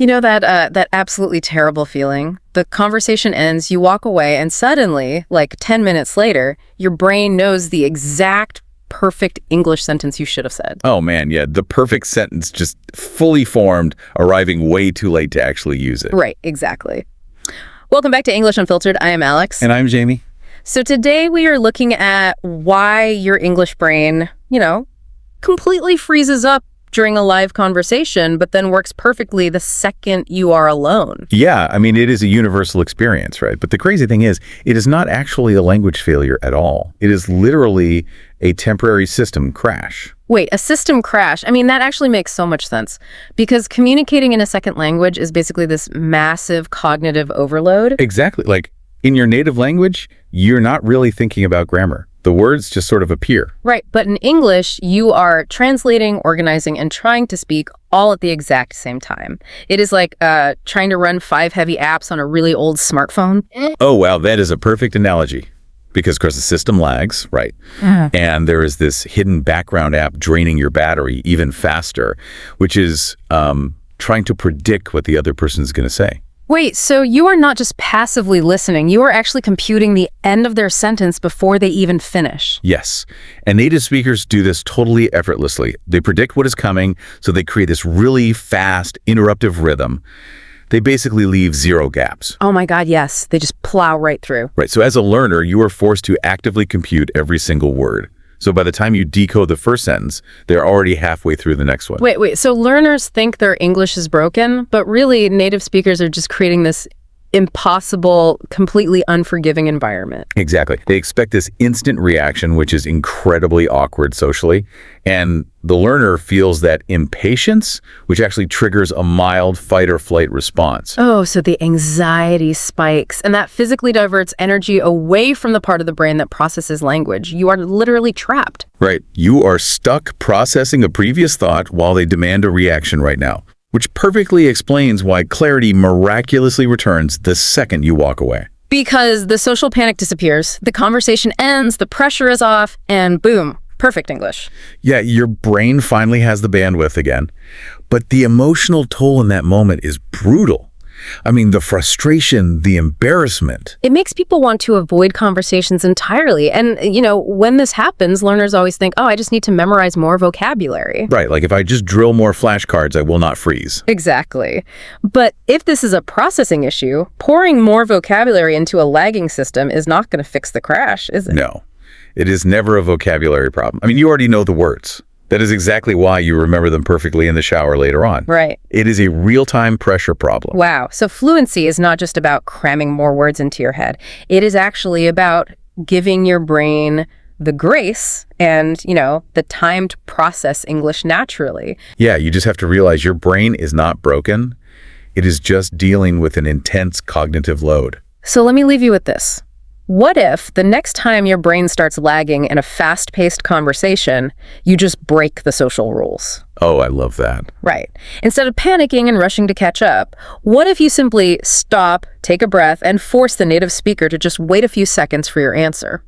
You know that absolutely terrible feeling? The conversation ends, you walk away, and suddenly, like 10 minutes later, your brain knows the exact perfect English sentence you should have said. Oh man, yeah, the perfect sentence just fully formed, arriving way too late to actually use it. Right, exactly. Welcome back to English Unfiltered. I am Alex. And I'm Jamie. So today we are looking at why your English brain, completely freezes up during a live conversation, but then works perfectly the second you are alone. Yeah, I mean, it is a universal experience, right? But the crazy thing is, it is not actually a language failure at all. It is literally a temporary system crash. Wait, a system crash? I mean, that actually makes so much sense because communicating in a second language is basically this massive cognitive overload. Exactly. Like in your native language, you're not really thinking about grammar. The words just sort of appear. Right, but in English, you are translating, organizing, and trying to speak all at the exact same time. It is like trying to run 5 heavy apps on a really old smartphone. Oh, wow, that is a perfect analogy. Because, of course, the system lags, right? And there is this hidden background app draining your battery even faster, which is trying to predict what the other person is going to say. Wait, so you are not just passively listening, you are actually computing the end of their sentence before they even finish. Yes, and native speakers do this totally effortlessly. They predict what is coming, so they create this really fast, interruptive rhythm. They basically leave 0 gaps. Oh my God, yes. They just plow right through. Right, so as a learner, you are forced to actively compute every single word. So by the time you decode the first sentence, they're already halfway through the next one. Wait, so learners think their English is broken, but really native speakers are just creating this impossible, completely unforgiving environment. Exactly. They expect this instant reaction, which is incredibly awkward socially. And the learner feels that impatience, which actually triggers a mild fight or flight response. Oh, so the anxiety spikes, and that physically diverts energy away from the part of the brain that processes language. You are literally trapped. Right. You are stuck processing a previous thought while they demand a reaction right now, which perfectly explains why clarity miraculously returns the second you walk away. Because the social panic disappears, the conversation ends, the pressure is off, and boom, perfect English. Yeah, your brain finally has the bandwidth again. But the emotional toll in that moment is brutal. I mean, the frustration, the embarrassment. It makes people want to avoid conversations entirely. And, when this happens, learners always think, oh, I just need to memorize more vocabulary. Right, like if I just drill more flashcards, I will not freeze. Exactly. But if this is a processing issue, pouring more vocabulary into a lagging system is not going to fix the crash, is it? No, it is never a vocabulary problem. I mean, you already know the words. That is exactly why you remember them perfectly in the shower later on. Right. It is a real-time pressure problem. Wow. So fluency is not just about cramming more words into your head. It is actually about giving your brain the grace and, the time to process English naturally. Yeah, you just have to realize your brain is not broken. It is just dealing with an intense cognitive load. So let me leave you with this. What if the next time your brain starts lagging in a fast-paced conversation, you just break the social rules? Oh, I love that. Right. Instead of panicking and rushing to catch up, what if you simply stop, take a breath, and force the native speaker to just wait a few seconds for your answer?